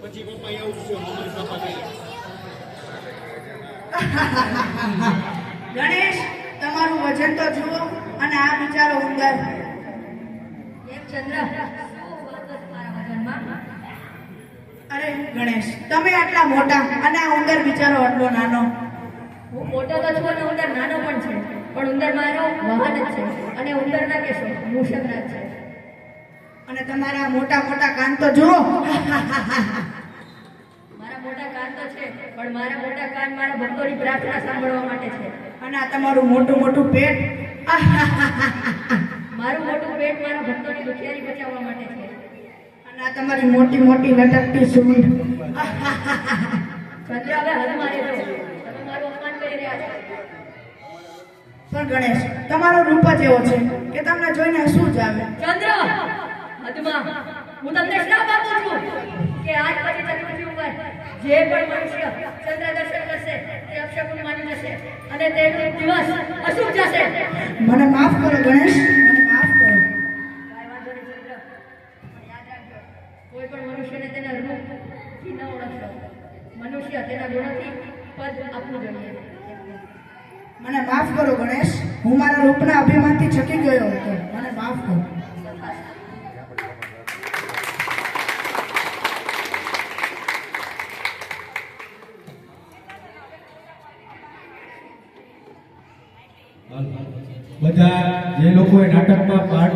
પછી પપ્પા એવું છે અમારી પપ્પા ગણેશ, તમારું વજન તો જુઓ અને આ બિચારો ઉંદર. એક ચંદ્ર મારા વજનમાં. અરે ગણેશ, તમે આટલા મોટા અને આ ઉંદર બિચારો આટલો નાનો. હું મોટો તો છું અને ઉંદર નાનો પણ છે, પણ ઉંદર મારો વાહન જ છે અને ઉંદર ના કેશો મૂષકરાજ છે. અને તમારા મોટા મોટા કાન તો જુઓ. મારા મોટા કાન તો છે, પણ મારા મોટા કાન મારા ભક્તોની પ્રાર્થના સાંભળવા માટે છે. અને આ તમારું મોટું મોટું પેટ. મારું મોટું પેટ મારા ભક્તોની દુખિયારી બચાવવા માટે છે. અને આ તમારી મોટી મોટી લટકતી સૂંઢ. ચંદ્ર, હવે હદ મારી દો. તમે મારું અપમાન કરી રહ્યા છો. પણ ગણેશ, તમારો રૂપ જ એવો છે કે તમને જોઈને શું જ આવે. ચંદ્ર, હદમાં હું તમને શ્રાપ આપું છું કે આજ પછી ચંદ્રથી ઉપર જે પણ મનુષ્ય ચંદ્ર દર્શન કરશે તે અપશકુન માની જશે અને તેનો દિવસ અશુભ જશે. મને માફ કરો ગણેશ, મને માફ કરો. કાંઈ વાંધો નહીં ચંદ્ર, પણ યાદ રાખજો, કોઈ પણ મનુષ્યને તેના રૂપથી ન ઓળખશો. મનુષ્ય તેના ગુણોથી પદ આપવું જોઈએ. મને માફ કરો ગણેશ, હું મારા રૂપના અભિમાનથી છકી ગયો હતો. મને માફ કરો. બધા જે લોકોએ નાટકમાં પાર્ટ